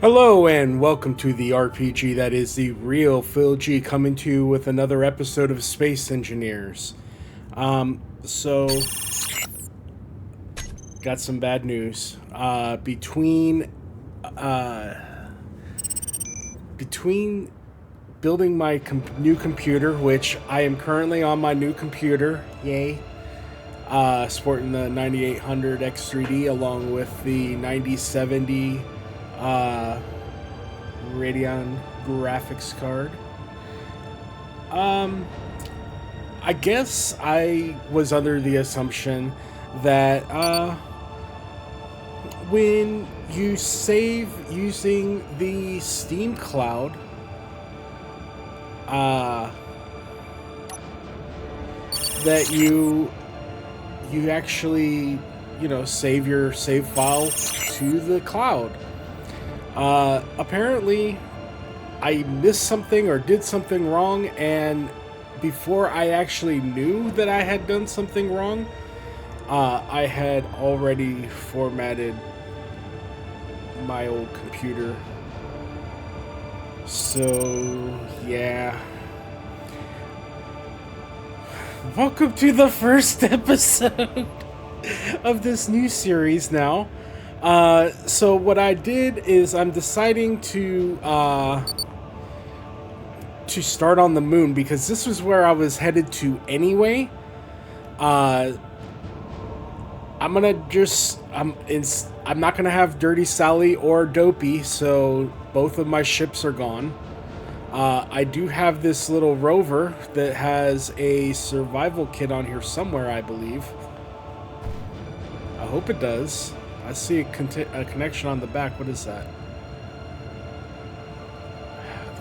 Hello and welcome to the RPG that is the real Phil G coming to you with another episode of Space Engineers. So got some bad news. Between building my new computer, which I am currently on my new computer, yay, sporting the 9800 X3D along with the 9070 Radeon graphics card. I guess I was under the assumption that when you save using the Steam Cloud, that you actually save your save file to the cloud. Apparently, I missed something or did something wrong, and before I actually knew that I had done something wrong, I had already formatted my old computer. So, yeah. Welcome to the first episode of this new series now. So what I did is I'm deciding to start on the moon because this was where I was headed to anyway. I'm not gonna have Dirty Sally or Dopey, so both of my ships are gone. I do have this little rover that has a survival kit on here somewhere, I believe. I hope it does. I see a connection on the back. What is that?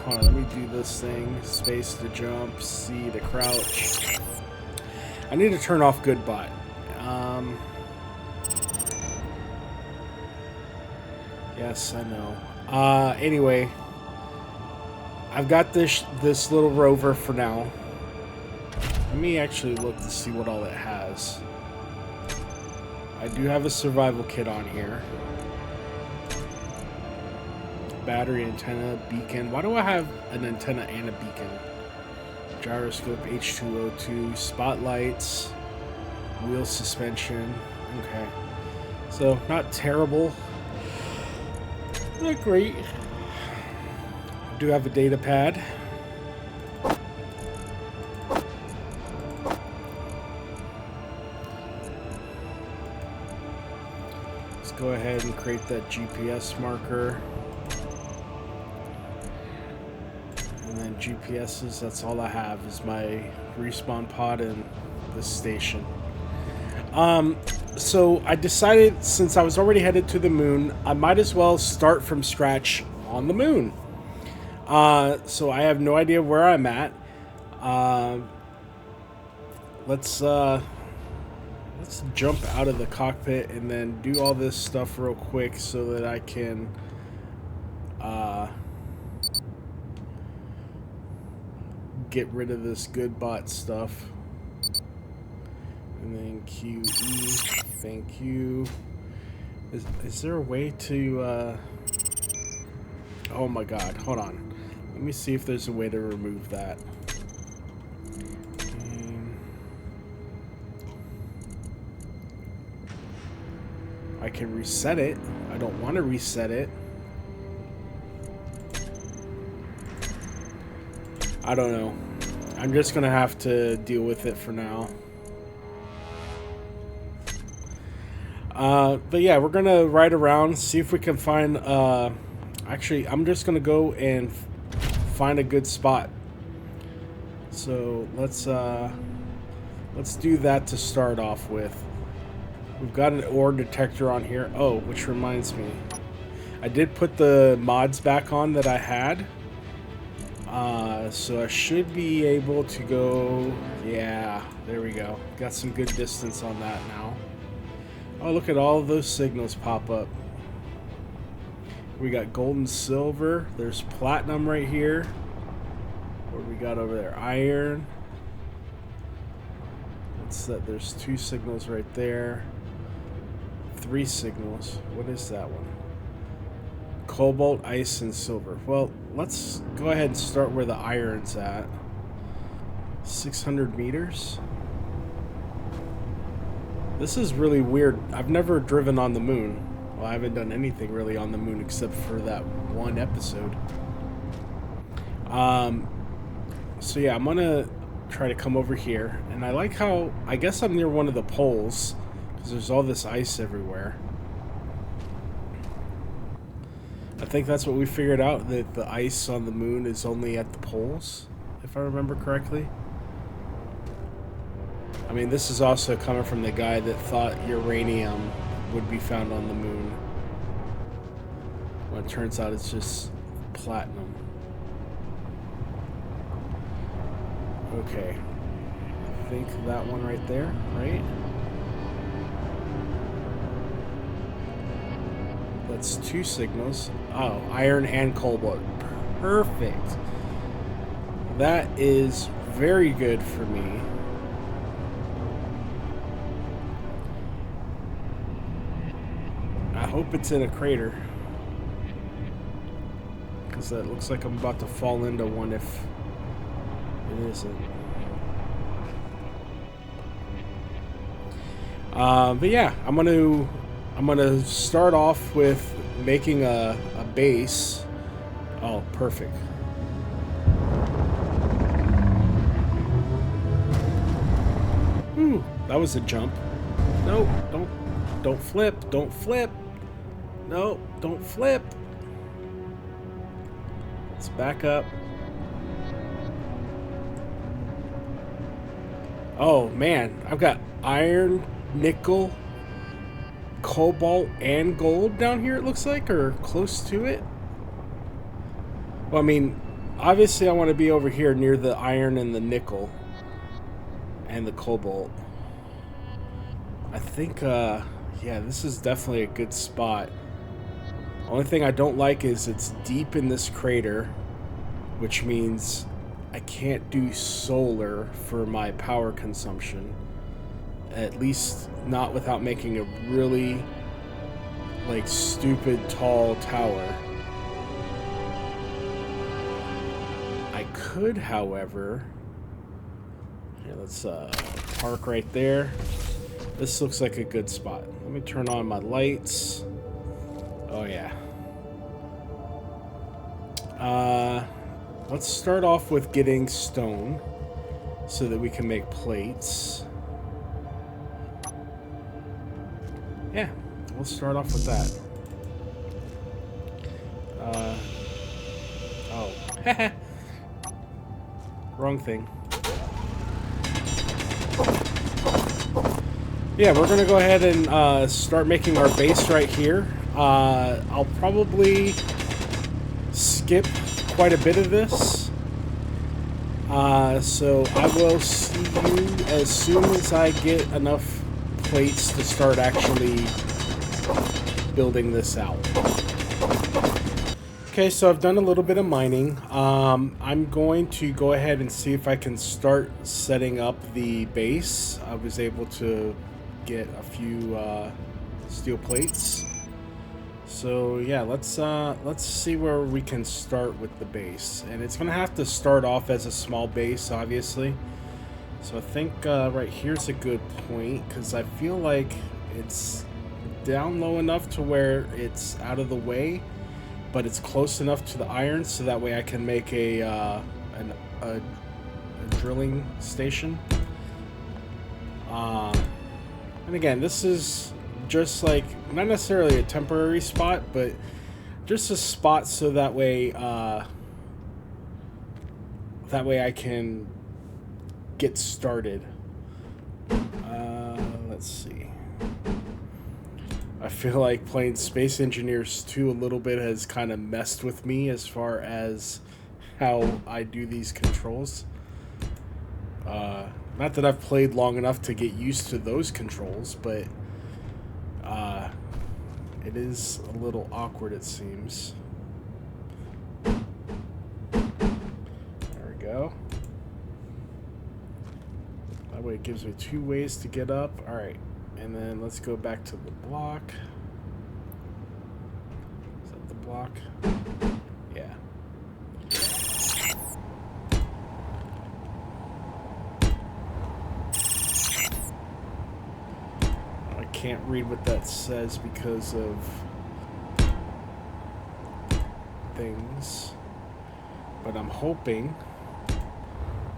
Hold on, let me do this thing. Space to jump, C to crouch. I need to turn off Goodbye. Yes, I know. Anyway, I've got this little rover for now. Let me actually look to see what all it has. I do have a survival kit on here. Battery, antenna, beacon. Why do I have an antenna and a beacon? Gyroscope, H2O2, spotlights, wheel suspension. Okay. So, not terrible. Not great. I do have a data pad. Go ahead and create that GPS marker. And then GPSs, that's all I have, is my respawn pod and this station. So I decided, since I was already headed to the moon, I might as well start from scratch on the moon. So I have no idea where I'm at. Let's jump out of the cockpit and then do all this stuff real quick so that I can get rid of this GoodBot stuff. And then QE, thank you. Is there a way to oh my god, hold on. Let me see if there's a way to remove that. I can reset it. I don't want to reset it. I don't know. I'm just gonna have to deal with it for now. But yeah, we're gonna ride around, see if we can find, actually, I'm just gonna go and find a good spot. So let's do that to start off with. We've got an ore detector on here. Oh, which reminds me. I did put the mods back on that I had. So I should be able to go... Yeah, there we go. Got some good distance on that now. Oh, look at all of those signals pop up. We got gold and silver. There's platinum right here. What do we got over there? Iron. What's that? There's 2 signals right there. 3 signals. What is that one? Cobalt, ice, and silver. Well, let's go ahead and start where the iron's at. 600 meters. This is really weird. I've never driven on the moon. Well, I haven't done anything really on the moon except for that one episode. So yeah, I'm gonna try to come over here. And I like how, I guess I'm near one of the poles, because there's all this ice everywhere. I think that's what we figured out, that the ice on the moon is only at the poles, if I remember correctly. I mean, this is also coming from the guy that thought uranium would be found on the moon. Well, it turns out it's just platinum. Okay. I think that one right there, right? That's 2 signals. Oh, iron and cobalt. Perfect. That is very good for me. I hope it's in a crater, because that looks like I'm about to fall into one if it isn't. But yeah, I'm gonna start off with making a base. Oh, perfect. Ooh, that was a jump. No, don't flip, don't flip. No, don't flip. Let's back up. Oh man, I've got iron, nickel, cobalt, and gold down here, it looks like, or close to it. Well, I mean, obviously I want to be over here near the iron and the nickel and the cobalt. I think, yeah, this is definitely a good spot. Only thing I don't like is it's deep in this crater, which means I can't do solar for my power consumption. At least not without making a really, like, stupid tall tower. I could, however... Here, let's park right there. This looks like a good spot. Let me turn on my lights. Oh, yeah. Let's start off with getting stone so that we can make plates. Yeah, we'll start off with that. Oh. Wrong thing. Yeah, we're going to go ahead and start making our base right here. I'll probably skip quite a bit of this. So I will see you as soon as I get enough plates to start actually building this out. Okay, so I've done a little bit of mining. I'm going to go ahead and see if I can start setting up the base. I was able to get a few steel plates. So yeah, let's see where we can start with the base. And it's gonna have to start off as a small base, obviously. So I think right here's a good point, because I feel like it's down low enough to where it's out of the way, but it's close enough to the iron so that way I can make a drilling station. And again, this is just like not necessarily a temporary spot, but just a spot so that way I can get started. Let's see. I feel like playing Space Engineers 2 a little bit has kind of messed with me as far as how I do these controls. Not that I've played long enough to get used to those controls, but it is a little awkward, it seems. There we go. That way it gives me 2 ways to get up. Alright, and then let's go back to the block. Set the block. Yeah. I can't read what that says because of things, but I'm hoping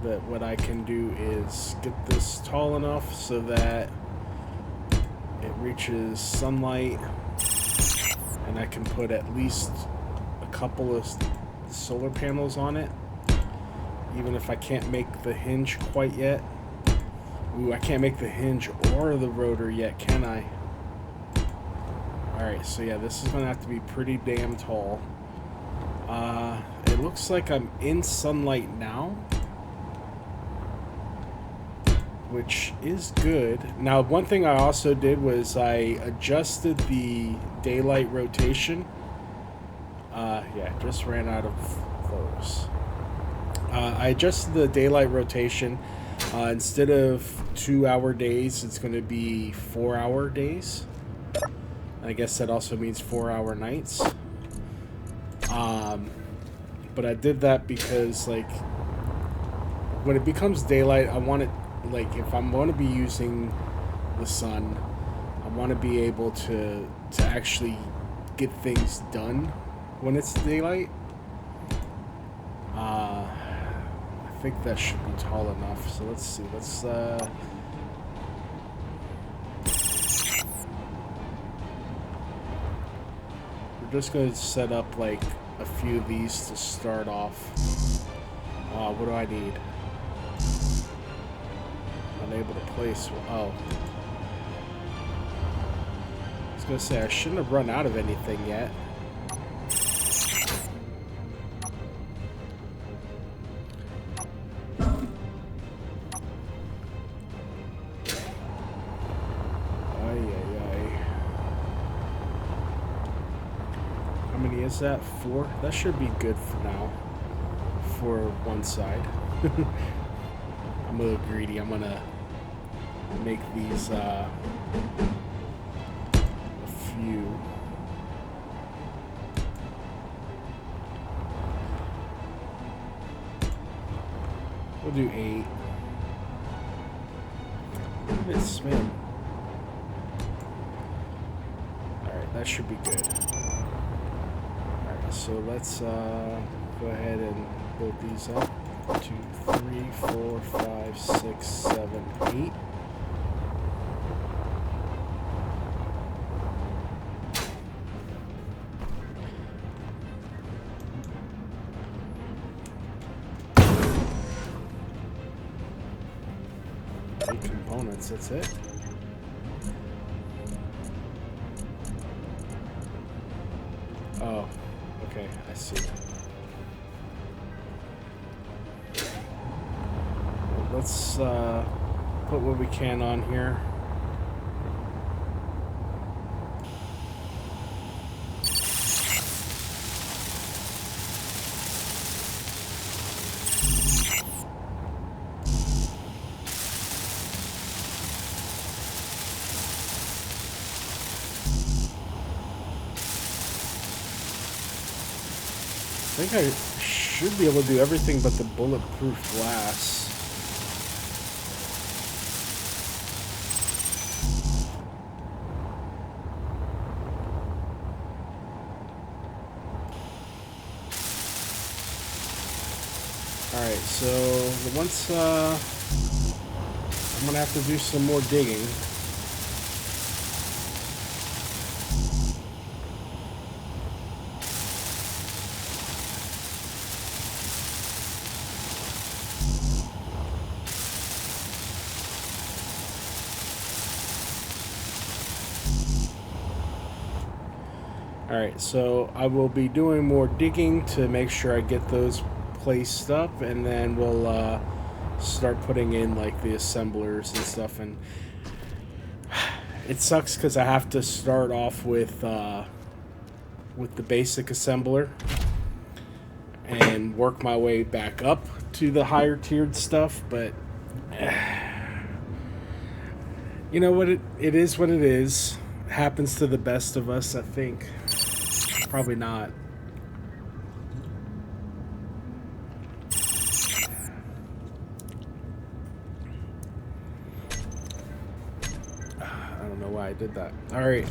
that what I can do is get this tall enough so that it reaches sunlight and I can put at least a couple of solar panels on it, even if I can't make the hinge quite yet. Ooh, I can't make the hinge or the rotor yet, can I? Alright, so yeah, this is gonna have to be pretty damn tall. It looks like I'm in sunlight now, which is good. Now, one thing I also did was I adjusted the daylight rotation. Yeah, just ran out of those. I adjusted the daylight rotation. Instead of 2-hour days, it's going to be 4-hour days. I guess that also means 4-hour nights. But I did that because, like, when it becomes daylight, I want it, like, if I'm going to be using the sun, I want to be able to actually get things done when it's daylight. I think that should be tall enough. So let's see. Let's we're just going to set up like a few of these to start off. What do I need? Unable to place. Oh. I was going to say I shouldn't have run out of anything yet. Is that 4? That should be good for now. For one side. I'm a little greedy. I'm gonna make these a few. We'll do 8. Look at it spin. Alright, that should be good. So let's go ahead and build these up. 2, 3, 4, 5, 6, 7, 8. Eight components, that's it. Oh. Okay, I see. Let's put what we can on here. I think I should be able to do everything but the bulletproof glass. Alright, so once I'm gonna have to do some more digging. Alright, so I will be doing more digging to make sure I get those placed up, and then we'll start putting in like the assemblers and stuff. And it sucks because I have to start off with the basic assembler and work my way back up to the higher tiered stuff, but you know what, it is what it is. It happens to the best of us, I think. Probably not. why I did that. All right.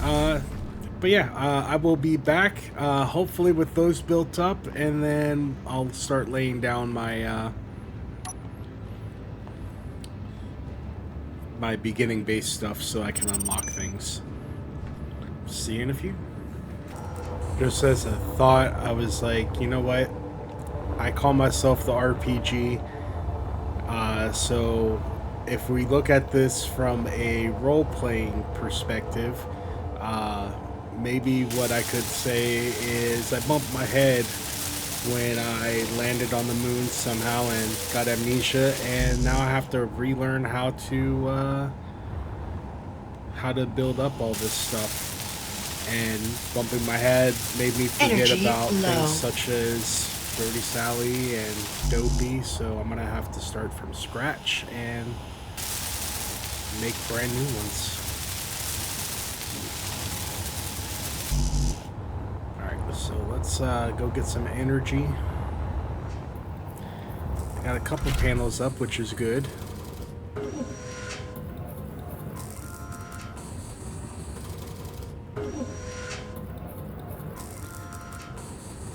But yeah, I will be back. Hopefully with those built up, and then I'll start laying down my my beginning base stuff so I can unlock things. See you in a few. Just as a thought, I was like, you know what? I call myself the RPG. So if we look at this from a role-playing perspective, maybe what I could say is I bumped my head when I landed on the moon somehow and got amnesia, and now I have to relearn how to build up all this stuff. And bumping my head made me forget about things such as Dirty Sally and Dopey, so I'm gonna have to start from scratch and make brand new ones. Alright, so let's go get some energy. I got a couple panels up, which is good.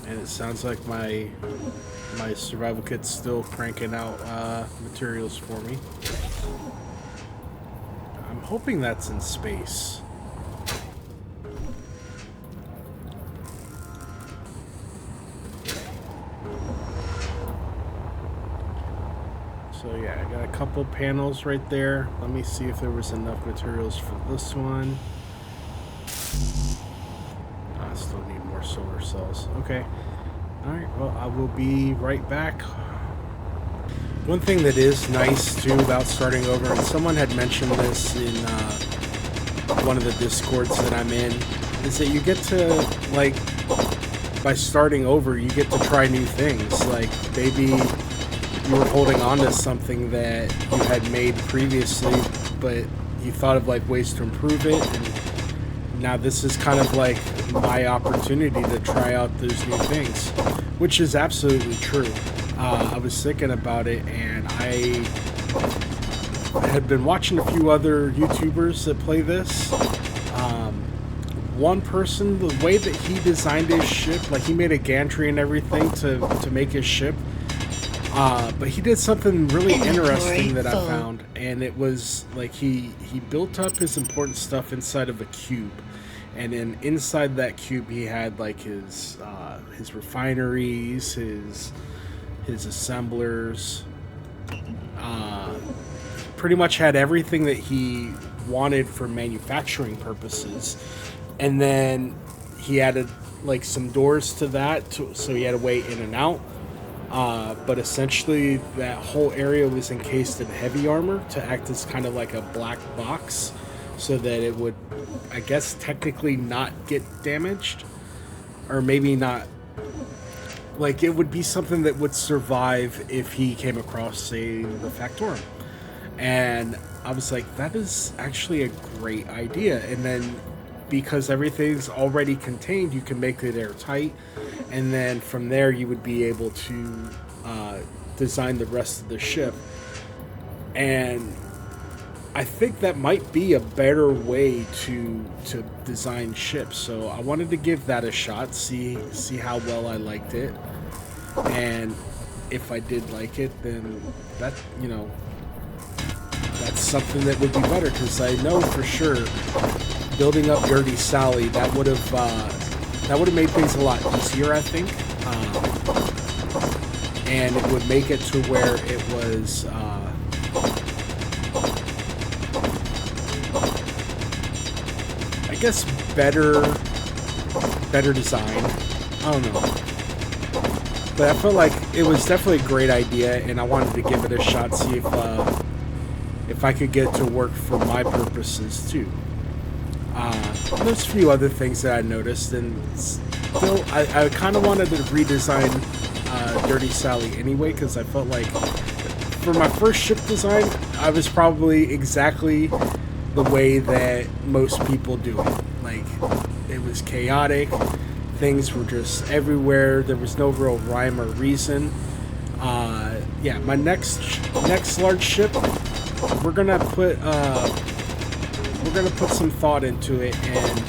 And it sounds like my survival kit's still cranking out materials for me. I'm hoping that's in space. So yeah, I got a couple panels right there. Let me see if there was enough materials for this one. I still need more solar cells. Okay. Alright, well, I will be right back. One thing that is nice, too, about starting over, and someone had mentioned this in one of the Discords that I'm in, is that you get to, like, by starting over, you get to try new things. Like, maybe you were holding on to something that you had made previously, but you thought of, like, ways to improve it, and now this is kind of like my opportunity to try out those new things, which is absolutely true. I was thinking about it, and I had been watching a few other YouTubers that play this. One person, the way that he designed his ship, like he made a gantry and everything to make his ship, but he did something really interesting that I found, and it was like he built up his important stuff inside of a cube. And then inside that cube, he had like his refineries, his assemblers. Pretty much had everything that he wanted for manufacturing purposes. And then he added like some doors to that, so he had a way in and out. But essentially, that whole area was encased in heavy armor to act as kind of like a black box, so that it would, I guess, technically not get damaged, or maybe not, like it would be something that would survive if he came across, say, the Factorum. And I was like, that is actually a great idea. And then because everything's already contained, you can make it airtight, and then from there you would be able to design the rest of the ship. And I think that might be a better way to design ships, so I wanted to give that a shot, see how well I liked it, and if I did like it, then that, you know, that's something that would be better, because I know for sure building up Dirty Sally, that would have made things a lot easier, I think, and it would make it to where it was I guess better design. I don't know. But I felt like it was definitely a great idea, and I wanted to give it a shot, see if I could get it to work for my purposes too. There's a few other things that I noticed, and still I kind of wanted to redesign Dirty Sally anyway, because I felt like for my first ship design, I was probably exactly the way that most people do it. Like, it was chaotic, things were just everywhere, there was no real rhyme or reason. Yeah, my next large ship, we're gonna put we're gonna put some thought into it and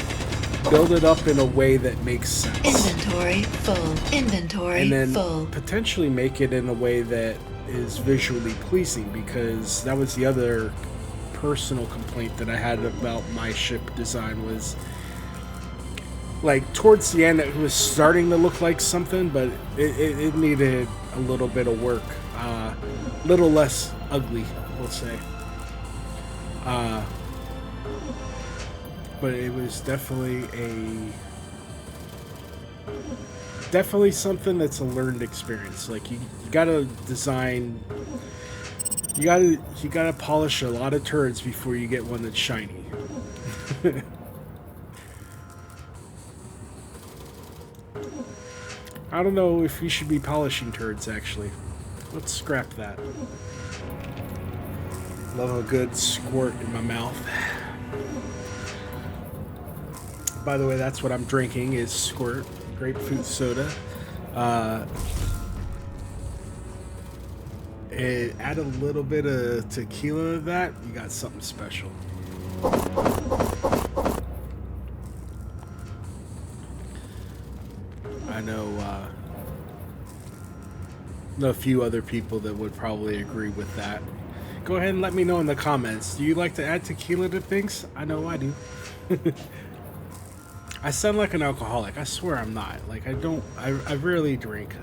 build it up in a way that makes sense. Inventory full. Inventory and then full. potentially make it in a way that is visually pleasing, because that was the other personal complaint that I had about my ship design was, like, towards the end it was starting to look like something, but it needed a little bit of work, little less ugly, we'll say. But it was definitely something that's a learned experience. Like, you gotta design, you gotta polish a lot of turds before you get one that's shiny. I don't know if you should be polishing turds, actually. Let's scrap that. Love a good squirt in my mouth. By the way, that's what I'm drinking, is Squirt grapefruit soda. Add a little bit of tequila to that, you got something special. I know a few other people that would probably agree with that. Go ahead and let me know in the comments. Do you like to add tequila to things? I know I do. I sound like an alcoholic. I swear I'm not. Like, I rarely drink.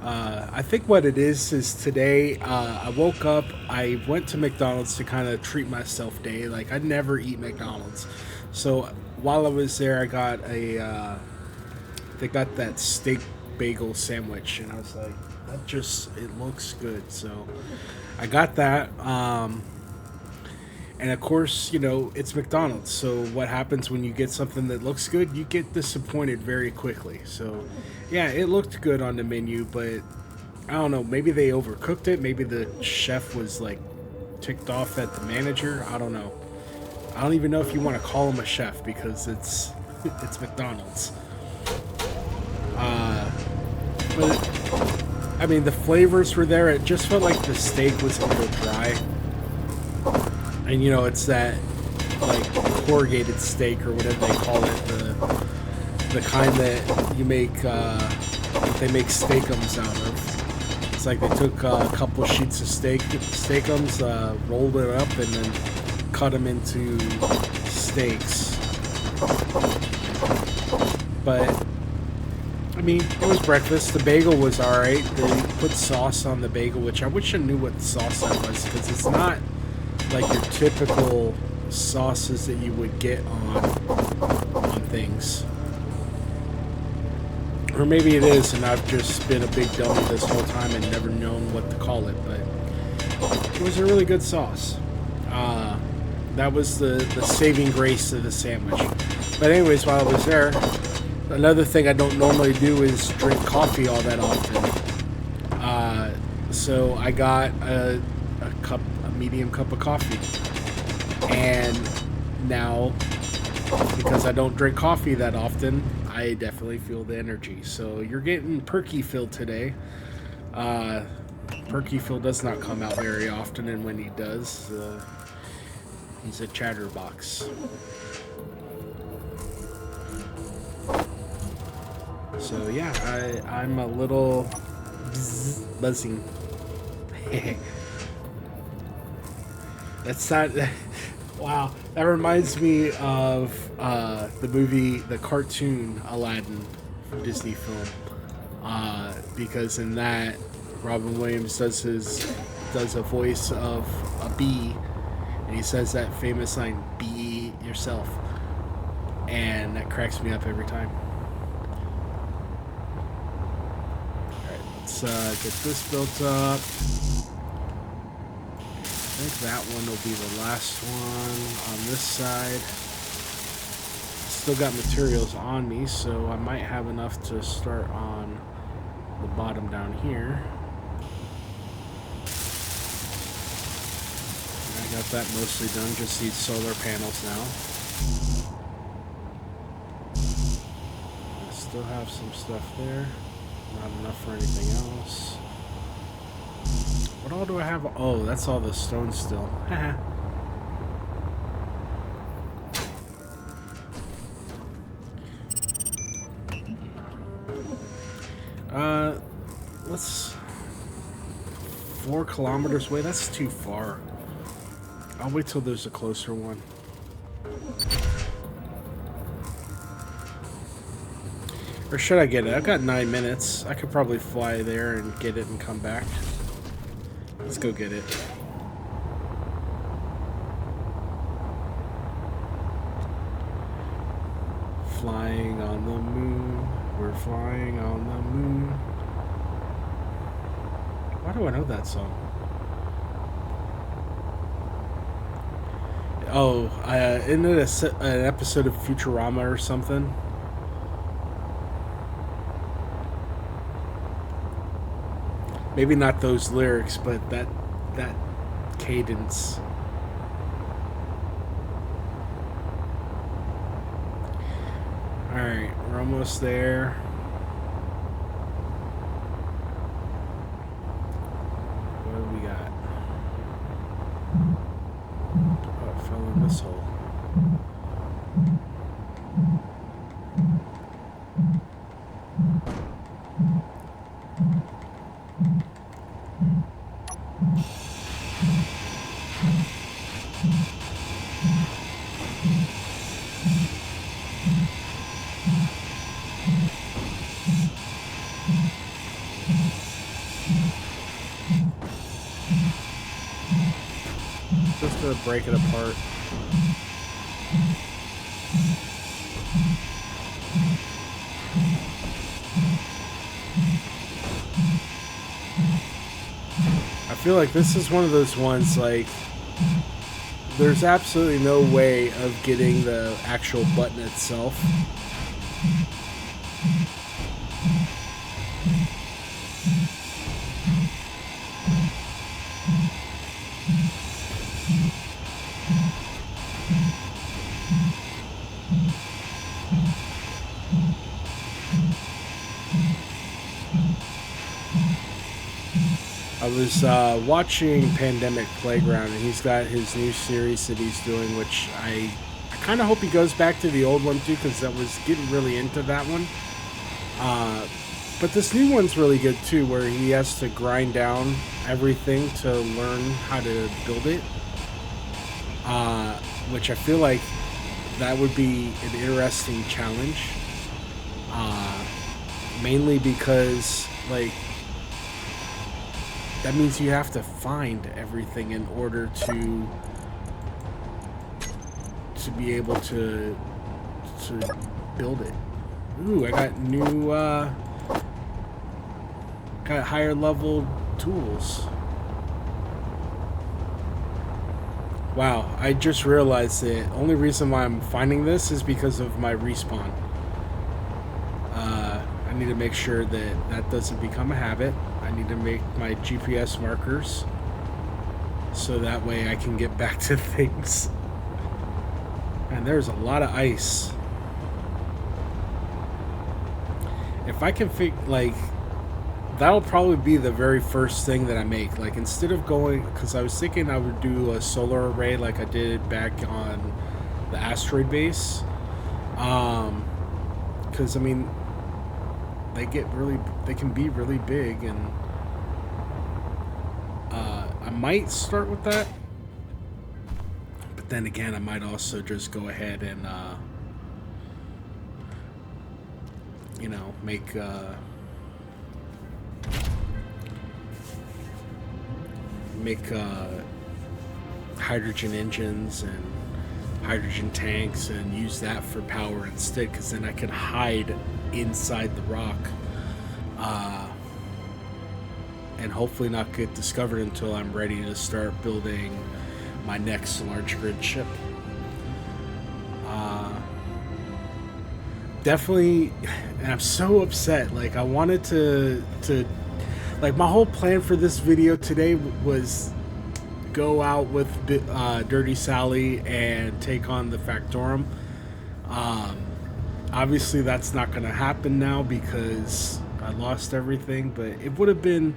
I think what it is today, I woke up, I went to McDonald's to kind of treat myself day. Like, I never eat McDonald's. So while I was there, I got they got that steak bagel sandwich, and I was like, it looks good. So I got that. And of course, you know, it's McDonald's. So what happens when you get something that looks good? You get disappointed very quickly. So yeah, it looked good on the menu, but I don't know. Maybe they overcooked it. Maybe the chef was like ticked off at the manager. I don't know. I don't even know if you want to call him a chef, because it's McDonald's. But I mean, the flavors were there. It just felt like the steak was a little dry. And, you know, it's that, like, corrugated steak or whatever they call it, the kind that you make, they make steakums out of. It's like they took a couple sheets of steakums, rolled it up, and then cut them into steaks. But, I mean, it was breakfast. The bagel was alright. They put sauce on the bagel, which I wish I knew what sauce that was, because it's not like your typical sauces that you would get on things. Or maybe it is, and I've just been a big dummy this whole time and never known what to call it, but it was a really good sauce. That was the saving grace of the sandwich. But anyways, while I was there, another thing I don't normally do is drink coffee all that often. So I got a medium cup of coffee, and now, because I don't drink coffee that often, I definitely feel the energy. So you're getting Perky Phil today. Perky Phil does not come out very often, and when he does, he's a chatterbox. So yeah, I'm a little buzzing. That's not. Wow, that reminds me of the cartoon Aladdin from Disney film. Because in that, Robin Williams does a voice of a bee, and he says that famous line, "Be yourself," and that cracks me up every time. All right, let's get this built up. I think that one will be the last one on this side. Still got materials on me, so I might have enough to start on the bottom down here. I got that mostly done, just need solar panels now. I still have some stuff there. Not enough for anything else. What all do I have? Oh, that's all the stone still. Uh, let's 4 kilometers away. That's too far. I'll wait till there's a closer one. Or should I get it? I've got 9 minutes. I could probably fly there and get it and come back. Let's go get it. Flying on the moon. We're flying on the moon. Why do I know that song? Oh, isn't it an episode of Futurama or something? Maybe not those lyrics, but that cadence. Alright, we're almost there. What do we got? Oh, it fell in this hole. Just to break it apart. I feel like this is one of those ones, like, there's absolutely no way of getting the actual button itself. I was watching Pandemic Playground, and he's got his new series that he's doing, which I kind of hope he goes back to the old one too, because I was getting really into that one. But this new one's really good too, where he has to grind down everything to learn how to build it. Which I feel like that would be an interesting challenge. Mainly because, like, that means you have to find everything in order to be able to build it. Ooh, I got new got higher level tools. Wow, I just realized the only reason why I'm finding this is because of my respawn. I need to make sure that that doesn't become a habit. I need to make my GPS markers so that way I can get back to things. And there's a lot of ice. If I can like, that'll probably be the very first thing that I make. Like, instead of going, because I was thinking I would do a solar array like I did back on the asteroid base. Because, I mean, they can be really big, and I might start with that. But then again, I might also just go ahead and, you know, make, hydrogen engines and hydrogen tanks and use that for power instead, because then I can hide inside the rock and hopefully not get discovered until I'm ready to start building my next large grid ship. Definitely, and I'm so upset. Like, I wanted to like, my whole plan for this video today was go out with Dirty Sally and take on the Factorum. Obviously that's not going to happen now because I lost everything, but it would have been,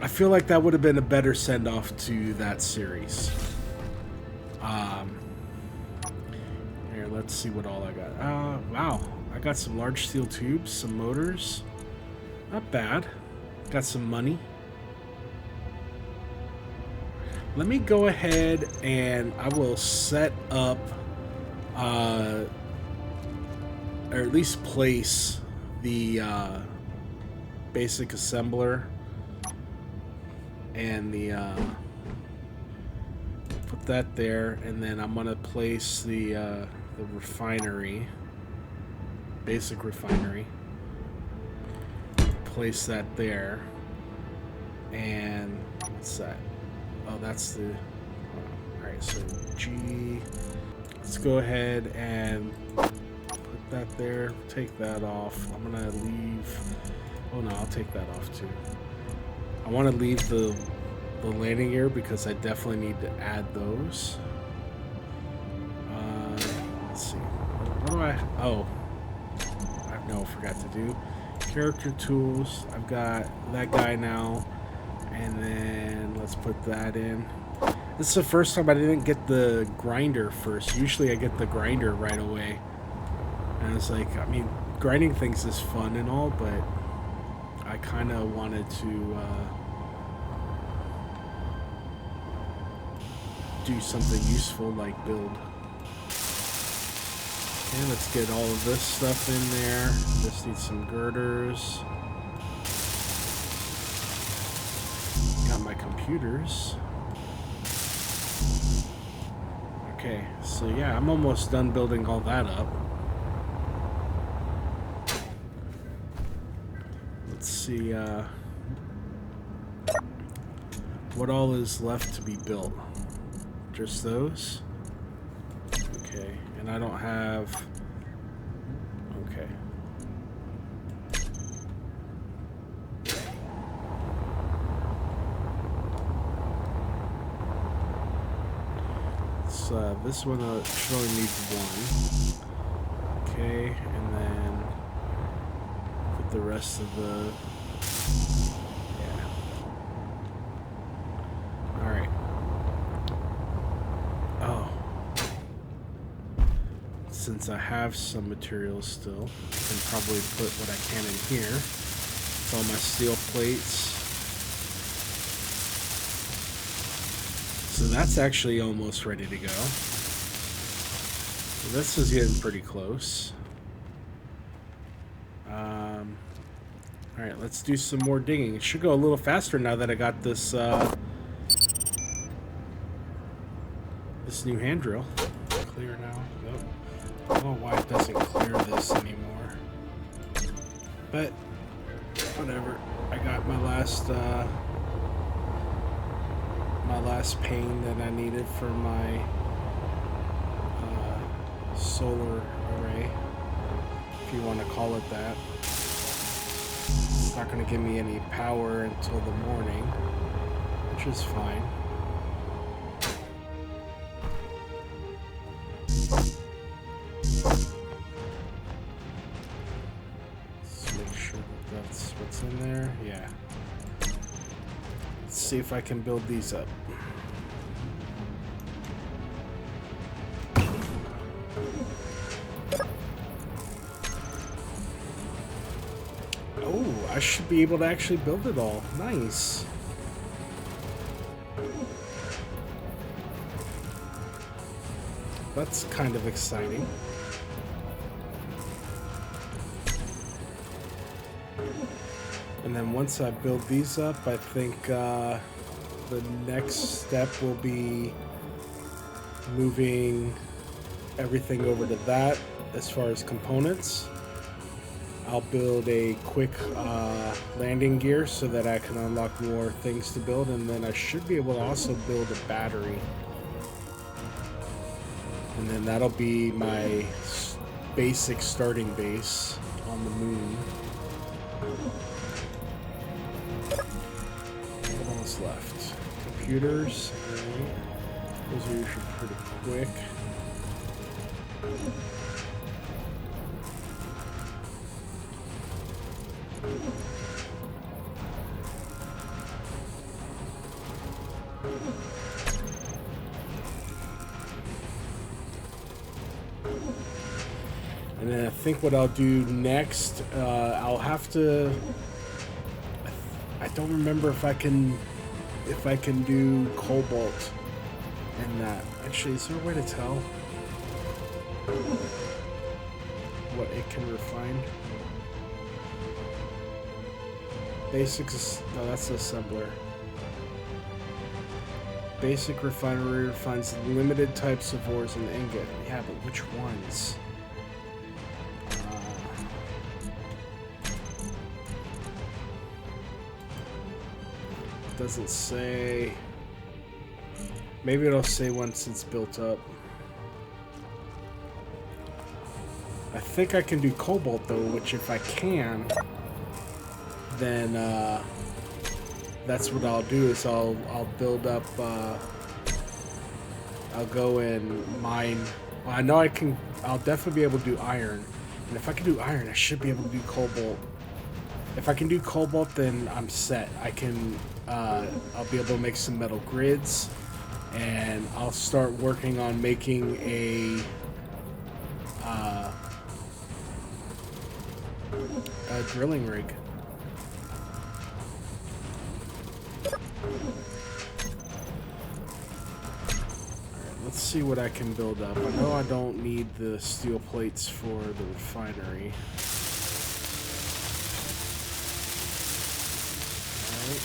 I feel like that would have been a better send-off to that series. Here, let's see what all I got. Wow, I got some large steel tubes, some motors. Not bad. Got some money. Let me go ahead and I will set up, or at least place the basic assembler and the put that there, and then I'm gonna place the refinery, basic refinery. Place that there, and what's that? Oh, that's the. All right, so G. Let's go ahead and put that there. Take that off. I'm gonna leave. Oh no, I'll take that off too. I want to leave the landing gear because I definitely need to add those. Let's see. What do I? Oh, I forgot to do. Character tools. I've got that guy now, and then let's put that in. This is the first time I didn't get the grinder first. Usually I get the grinder right away, and it's like, I mean, grinding things is fun and all, but I kind of wanted to do something useful like build. Okay, let's get all of this stuff in there. Just need some girders. Got my computers. Okay, so yeah, I'm almost done building all that up. Let's see what all is left to be built. Just those? Okay, and I don't have... Okay. So this one should only need one. Okay, and then put the rest of the... Yeah. Alright. Oh. Since I have some materials still, I can probably put what I can in here. It's all my steel plates. So that's actually almost ready to go. So this is getting pretty close. Alright, let's do some more digging. It should go a little faster now that I got this this new hand drill. Clear now. Nope. I don't know why it doesn't clear this anymore. But whatever. I got my last pane that I needed for my solar array, if you want to call it that. It's not going to give me any power until the morning, which is fine. Let's make sure that that's what's in there. Yeah. Let's see if I can build these up. Oh, I should be able to actually build it all. Nice. That's kind of exciting. And then once I build these up, I think the next step will be moving everything over to that as far as components. I'll build a quick landing gear so that I can unlock more things to build, and then I should be able to also build a battery. And then that'll be my basic starting base on the moon. What else left? Computers. Right. Those are usually pretty quick. And then I think what I'll do next, I'll have to don't remember if I can do cobalt in that. Actually, is there a way to tell what it can refine? Basics. No, that's the assembler. Basic refinery refines limited types of ores and ingot. Yeah, but which ones? Doesn't say. Maybe it'll say once it's built up. I think I can do cobalt though, which if I can, then that's what I'll do is I'll build up. I'll go and mine. Well, I know I can. I'll definitely be able to do iron, and if I can do iron, I should be able to do cobalt. If I can do cobalt, then I'm set. I can. I'll be able to make some metal grids, and I'll start working on making a drilling rig. Let's see what I can build up. I know I don't need the steel plates for the refinery. Alright,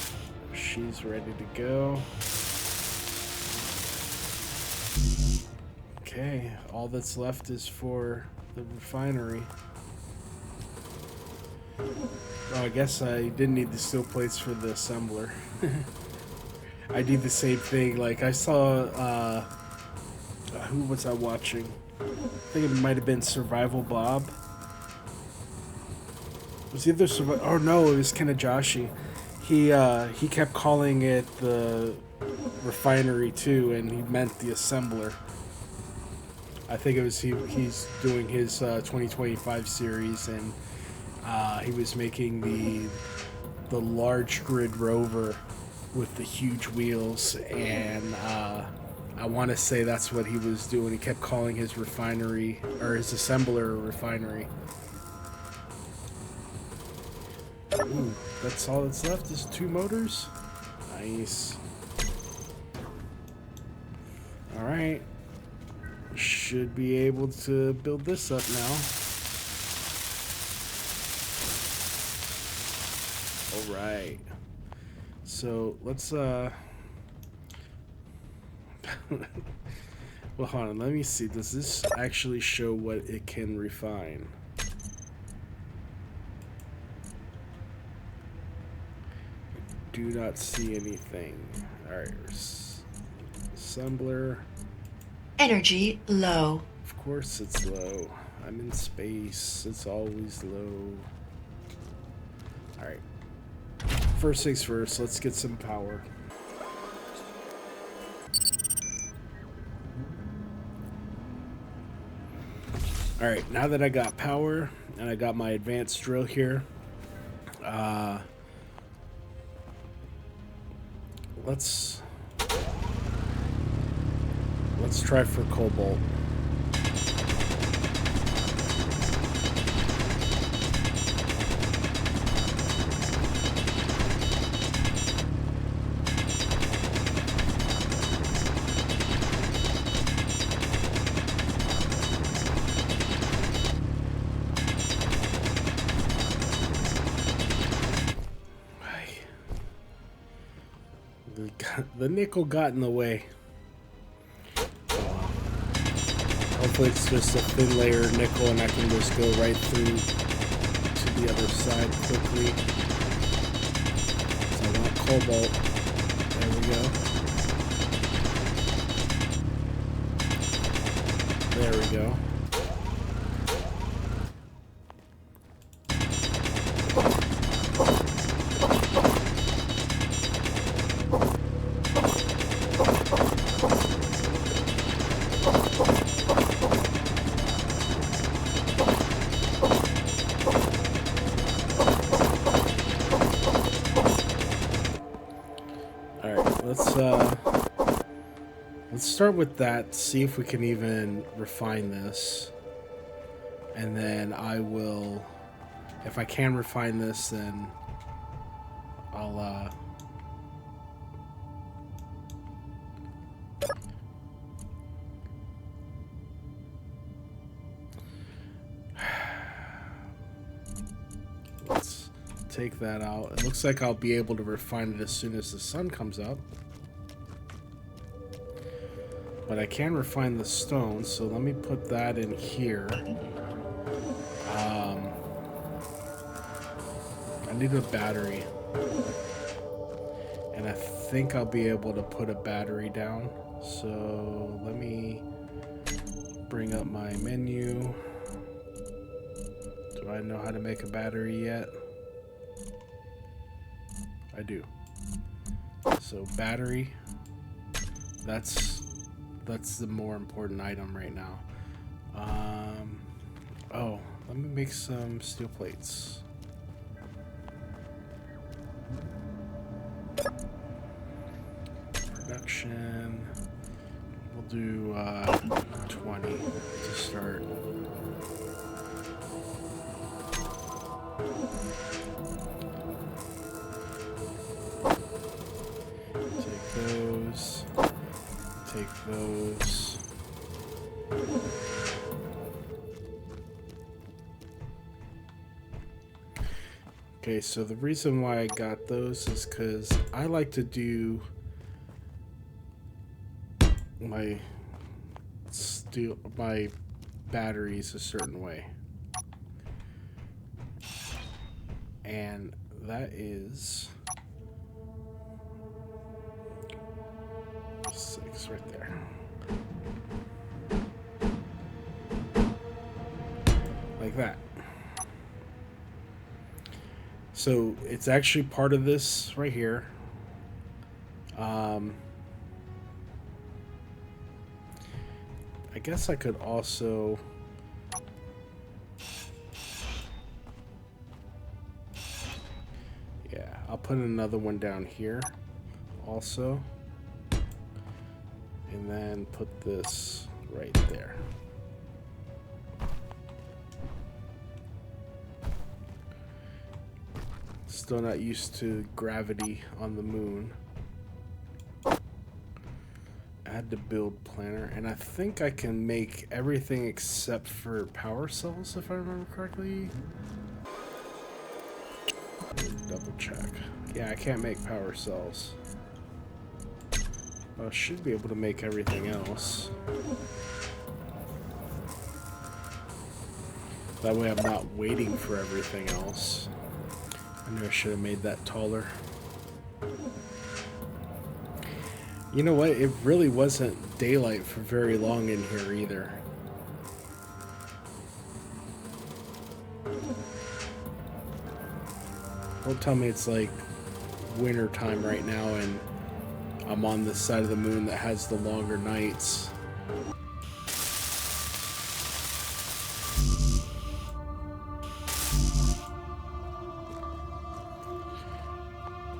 she's ready to go. Okay, all that's left is for the refinery. Oh, I guess I didn't need the steel plates for the assembler. I did the same thing. Like, I saw, who was I watching? I think it might have been Survival Bob. It was either Survival... Oh, no, it was Kenajashi. He kept calling it the refinery, too, and he meant the assembler. I think it was he's doing his 2025 series, and he was making the large grid rover with the huge wheels, and I want to say that's what he was doing. He kept calling his refinery, or his assembler, a refinery. Ooh, that's all that's left is 2 motors. Nice. Alright. Should be able to build this up now. Alright. So let's well, hold on, let me see. Does this actually show what it can refine? Do not see anything. Alright, assembler. Energy low. Of course it's low. I'm in space. It's always low. Alright. First things first, let's get some power. Alright, now that I got power and I got my advanced drill here, let's try for cobalt. The nickel got in the way. Hopefully it's just a thin layer of nickel and I can just go right through to the other side quickly. So I want cobalt. There we go. There we go. Let's start with that, see if we can even refine this. And then I will, if I can refine this, then I'll let's take that out. It looks like I'll be able to refine it as soon as the sun comes up. But I can refine the stone, so let me put that in here. I need a battery. And I think I'll be able to put a battery down. So let me bring up my menu. Do I know how to make a battery yet? I do. So battery, that's the more important item right now. Oh, let me make some steel plates. Production. We'll do 20 to start. Take those. Take those. Okay, so the reason why I got those is because I like to do my batteries a certain way. And that is 6 right there. Like that. So it's actually part of this right here. I guess I could also I'll put another one down here also, and then put this right there. Still not used to gravity on the moon. Add to build planner, and I think I can make everything except for power cells if I remember correctly. Double check. Yeah, I can't make power cells. I should be able to make everything else. That way I'm not waiting for everything else. I knew I should have made that taller. You know what? It really wasn't daylight for very long in here either. Don't tell me it's like winter time right now and I'm on the side of the moon that has the longer nights.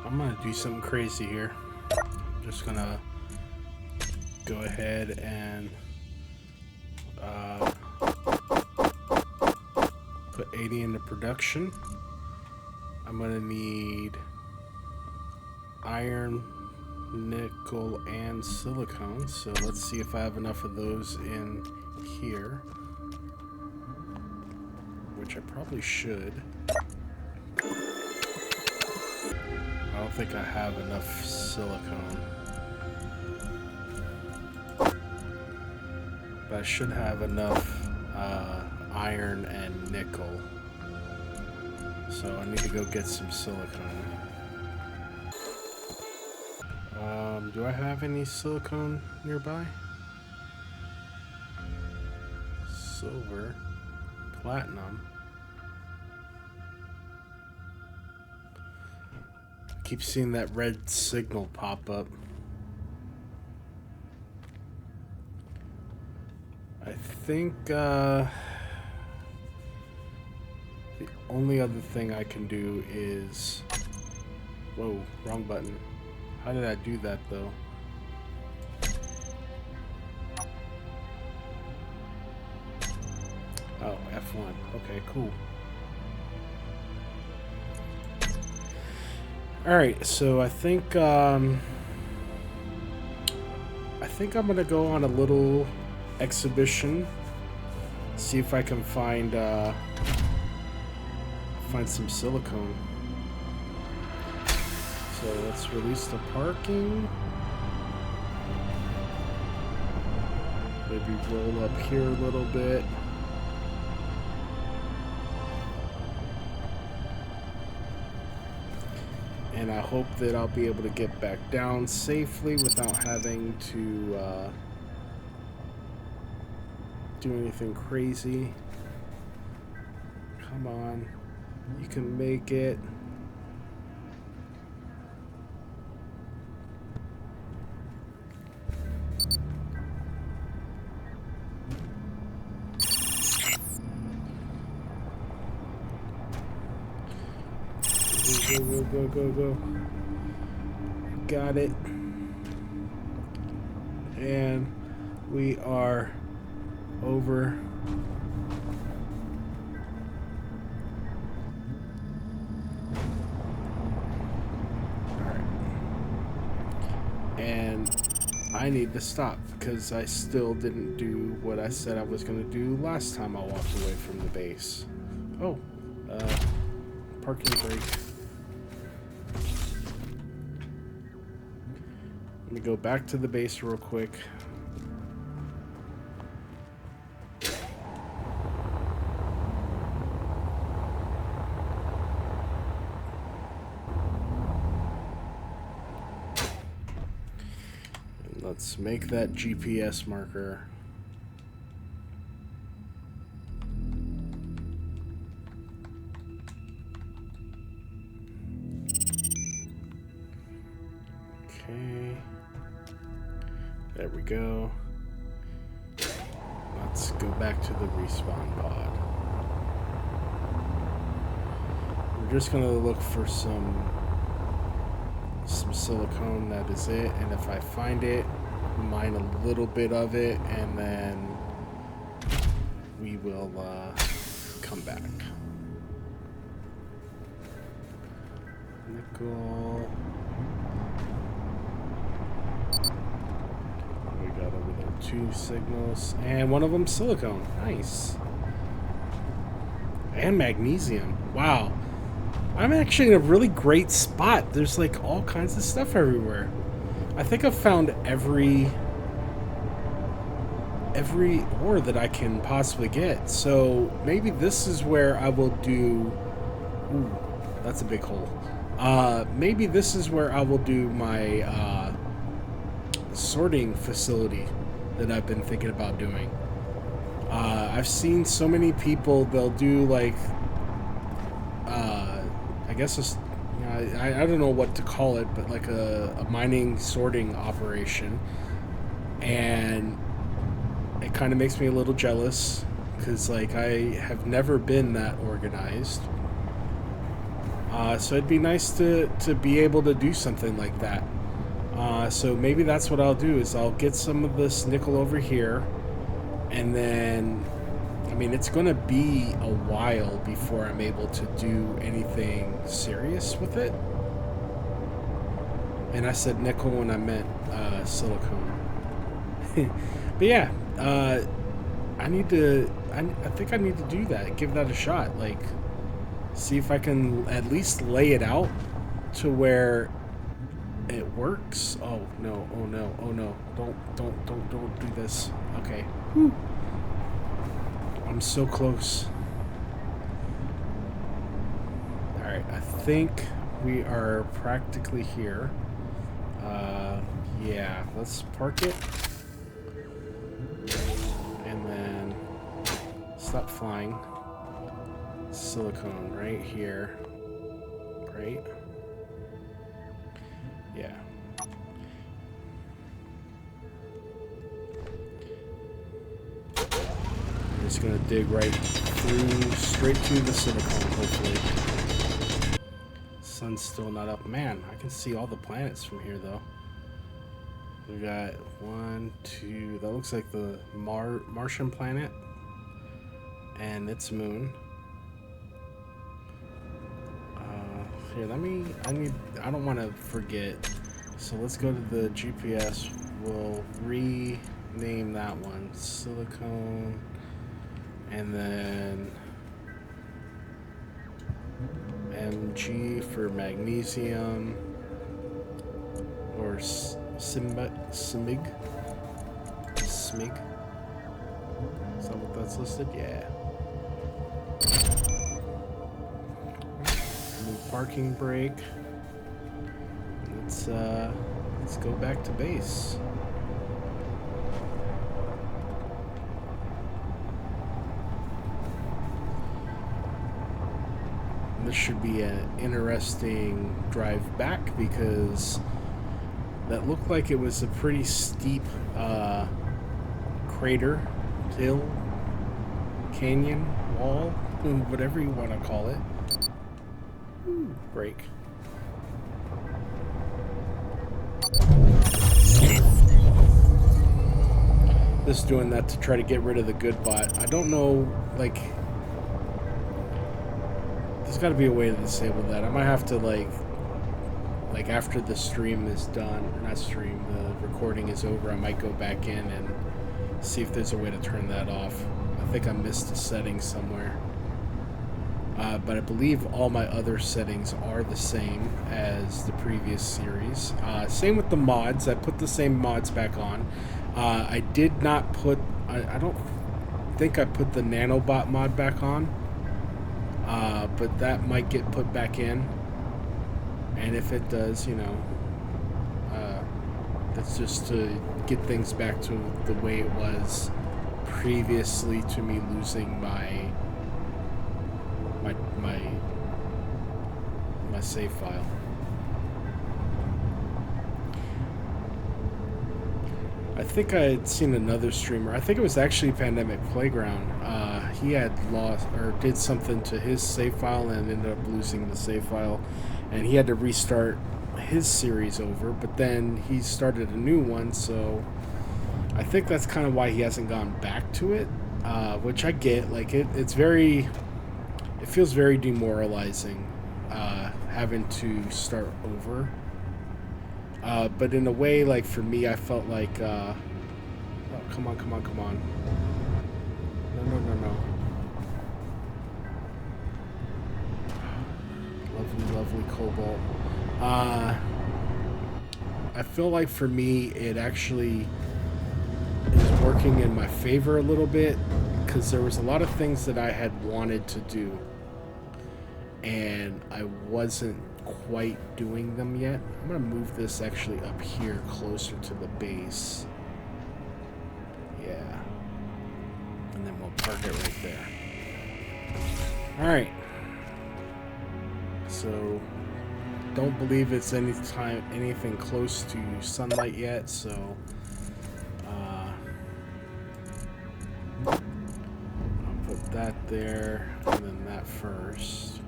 I'm gonna do something crazy here. I'm just gonna go ahead and put 80 into production. I'm gonna need iron, nickel, and silicone. So let's see if I have enough of those in here, which I probably should. I don't think I have enough silicone, but I should have enough iron and nickel. So I need to go get some silicone. Do I have any silicone nearby? Silver, platinum. I keep seeing that red signal pop up. I think the only other thing I can do is... Whoa, wrong button. How did I do that though? Oh, F1. Okay, cool. Alright, so I think I'm gonna go on a little exhibition. See if I can find some silicone. So let's release the parking. Maybe roll up here a little bit. And I hope that I'll be able to get back down safely without having to do anything crazy. Come on. You can make it. Go, go, go, go. Got it. And we are over. Alright. And I need to stop because I still didn't do what I said I was going to do last time I walked away from the base. Oh, parking brake. Let me go back to the base real quick. And let's make that GPS marker. Okay. There we go. Let's go back to the respawn pod. We're just gonna look for some silicone, that is it. And if I find it, mine a little bit of it, and then we will come back. Nickel. We got over there 2 signals, and one of them silicone. Nice. And magnesium. Wow. I'm actually in a really great spot. There's like all kinds of stuff everywhere. I think I've found every ore that I can possibly get. So maybe this is where I will do... Ooh, that's a big hole. Maybe this is where I will do my sorting facility that I've been thinking about doing. I've seen so many people, they'll do like I guess it's, you know, I don't know what to call it, but like a mining sorting operation, and it kind of makes me a little jealous because like I have never been that organized. So it'd be nice to be able to do something like that. So maybe that's what I'll do, is I'll get some of this nickel over here, and then, I mean, it's going to be a while before I'm able to do anything serious with it. And I said nickel when I meant silicone. But yeah, I think I need to do that, give that a shot. Like, see if I can at least lay it out to where it works. Oh no, oh no, oh no. Don't do this. Okay. Whew. I'm so close. Alright, I think we are practically here. Yeah, let's park it. And then stop flying. Silicone right here. Right? Yeah. I'm just gonna dig right through, straight to the silicone, hopefully. Sun's still not up. Man, I can see all the planets from here, though. We got 1, 2, that looks like the Martian planet. And its moon. Here, I don't want to forget. So let's go to the GPS. We'll rename that one silicone. And then Mg for magnesium. Or SMIG. SMIG. Is that what that's listed? Yeah. New parking brake. Let's go back to base. This should be an interesting drive back because that looked like it was a pretty steep crater, hill, canyon, wall, whatever you want to call it. Ooh, brake. Just doing that to try to get rid of the good bot. I don't know, like, there's got to be a way to disable that. I might have to, like after the stream is done, or not stream, the recording is over, I might go back in and see if there's a way to turn that off. I think I missed a setting somewhere. But I believe all my other settings are the same as the previous series. Same with the mods. I put the same mods back on. I did not put... I don't think I put the nanobot mod back on. But that might get put back in. And if it does, you know, that's just to get things back to the way it was previously to me losing my save file. I think I had seen another streamer. I think it was actually Pandemic Playground. He had lost or did something to his save file and ended up losing the save file, and he had to restart his series over. But then he started a new one, so I think that's kind of why he hasn't gone back to it. Which I get. Like it feels very demoralizing having to start over. But in a way, like for me, I felt like, oh, come on. No. Lovely cobalt. I feel like for me, it actually is working in my favor a little bit because there was a lot of things that I had wanted to do and I wasn't quite doing them yet. I'm gonna move this actually up here closer to the base. Yeah. And then we'll park it right there. Alright. So don't believe it's anything close to sunlight yet, so I'll put that there and then that first.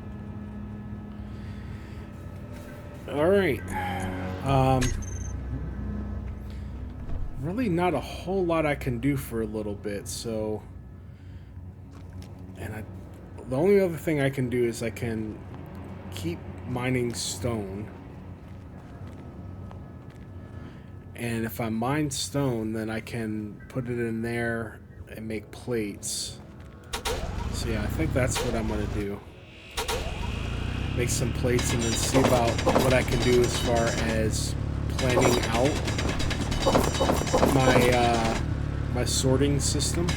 Alright. Really not a whole lot I can do for a little bit, so... And the only other thing I can do is I can keep mining stone. And if I mine stone, then I can put it in there and make plates. So yeah, I think that's what I'm going to do. Make some plates and then see about what I can do as far as planning out my sorting system.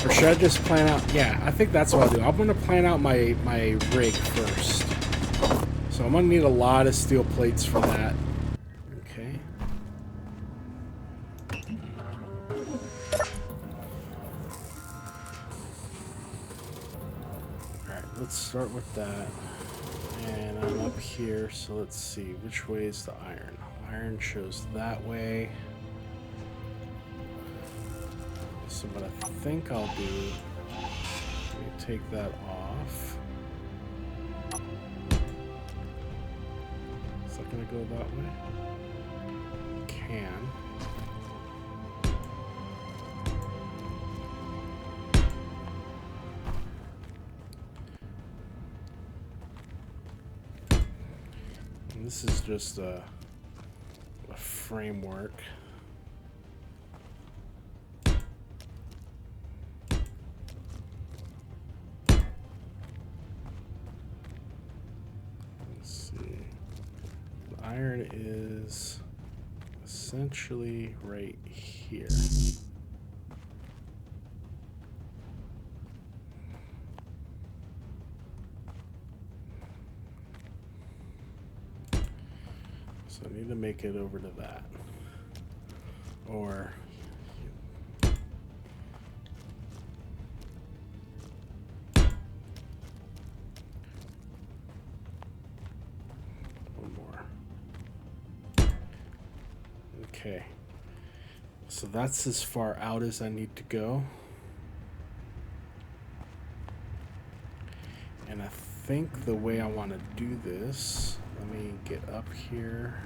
Or should I just plan out? Yeah, I think that's what I'll do. I'm going to plan out my rig first. So I'm going to need a lot of steel plates for that. Okay. Alright, let's start with that. And I'm up here, so let's see. Which way is the iron? Iron shows that way. So what I think I'll do, let me take that off. Is that going to go that way? Can. this is just a framework. Let's see. The iron is essentially right here. So I need to make it over to that. Or one more. Okay. So that's as far out as I need to go. And I think the way I want to do this, let me get up here.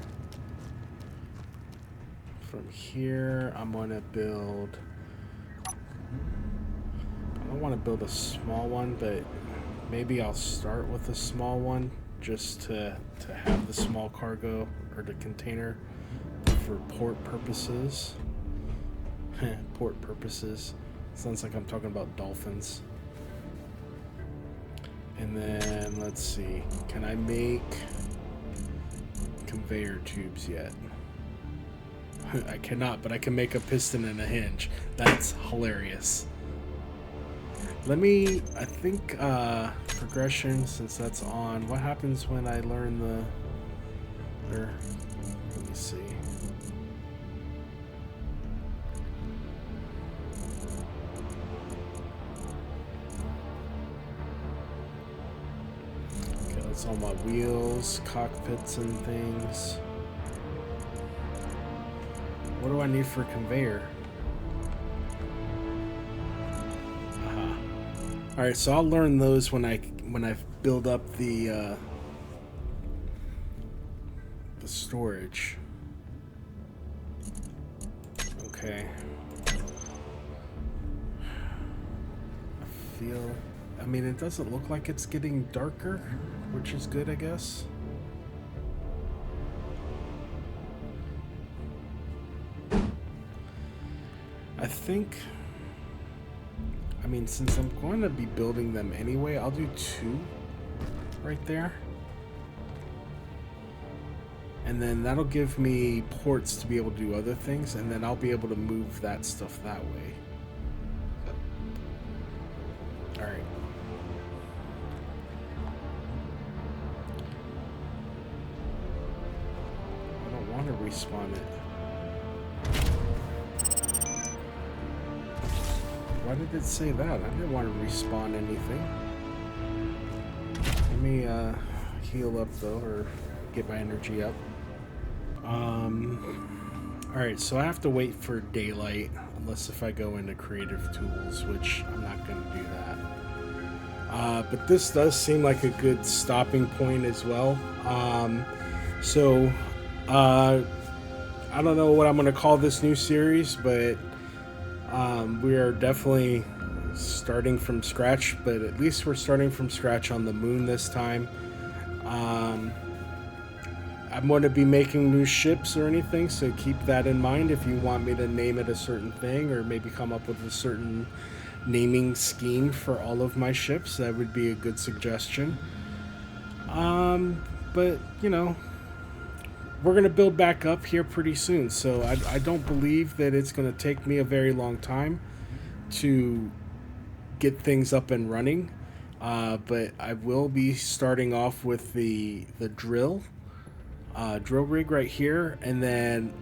From here, I'm going to build, I don't want to build a small one, but maybe I'll start with a small one just to have the small cargo or the container for port purposes. Port purposes. Sounds like I'm talking about dolphins. And then, let's see, can I make conveyor tubes yet? I cannot, but I can make a piston and a hinge. That's hilarious. Let me, I think, progression, since that's on. What happens when I learn the, or, let me see. Okay, that's all my wheels, cockpits and things. What do I need for a conveyor? All right, so I'll learn those when I build up the storage. Okay. I mean, it doesn't look like it's getting darker, which is good, I guess. I think, I mean, since I'm going to be building them anyway, I'll do 2 right there. And then that'll give me ports to be able to do other things, and then I'll be able to move that stuff that way. All right. I don't want to respawn it. Why did it say that? I didn't want to respawn anything. Let me heal up though, or get my energy up. Alright, so I have to wait for daylight, unless if I go into creative tools, which I'm not going to do that. But this does seem like a good stopping point as well. I don't know what I'm going to call this new series, but we are definitely starting from scratch, but at least we're starting from scratch on the moon this time. I'm going to be making new ships or anything, so keep that in mind if you want me to name it a certain thing, or maybe come up with a certain naming scheme for all of my ships. That would be a good suggestion. But, you know, we're going to build back up here pretty soon, so I don't believe that it's going to take me a very long time to get things up and running. But I will be starting off with the drill rig right here, and then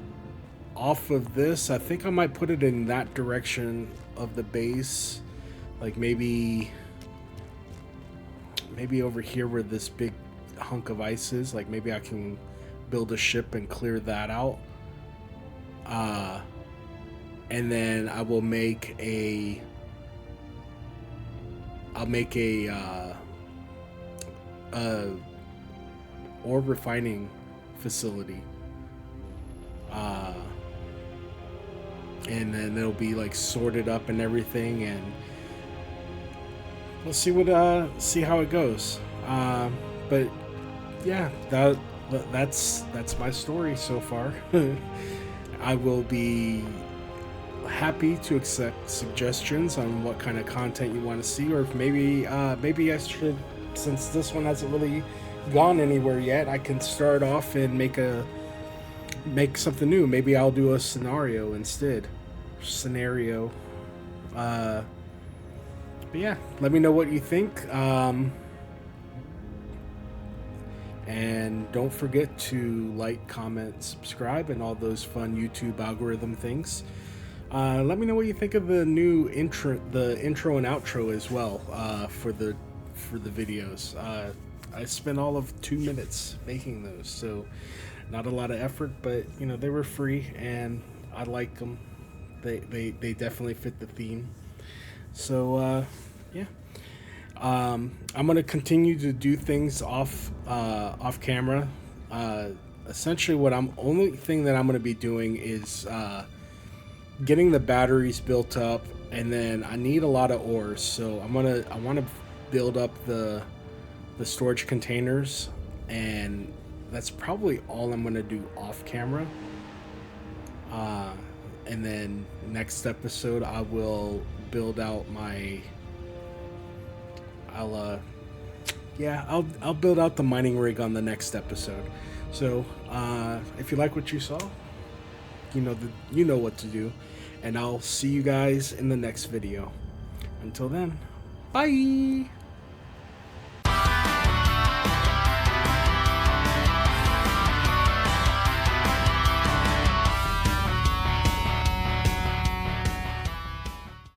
off of this, I think I might put it in that direction of the base, like maybe over here where this big hunk of ice is. Like maybe I can build a ship and clear that out, and then I will make a ore refining facility, and then it'll be like sorted up and everything, and we'll see how it goes. But yeah, that's my story so far. I will be happy to accept suggestions on what kind of content you want to see, or if maybe maybe I should, since this one hasn't really gone anywhere yet, I can start off and make something new. Maybe I'll do a scenario instead. But yeah, let me know what you think. And don't forget to like, comment, subscribe, and all those fun YouTube algorithm things. Let me know what you think of the new intro and outro as well, for the videos. I spent all of 2 minutes making those, so not a lot of effort, but you know, they were free and I like them. They definitely fit the theme. So yeah. I'm gonna continue to do things off camera. Essentially, only thing that I'm gonna be doing is getting the batteries built up, and then I need a lot of ores. So I want to build up the storage containers, and that's probably all I'm gonna do off camera. And then next episode I will build out my. I'll build out the mining rig on the next episode. So if you like what you saw, you know what to do, and I'll see you guys in the next video. Until then, bye.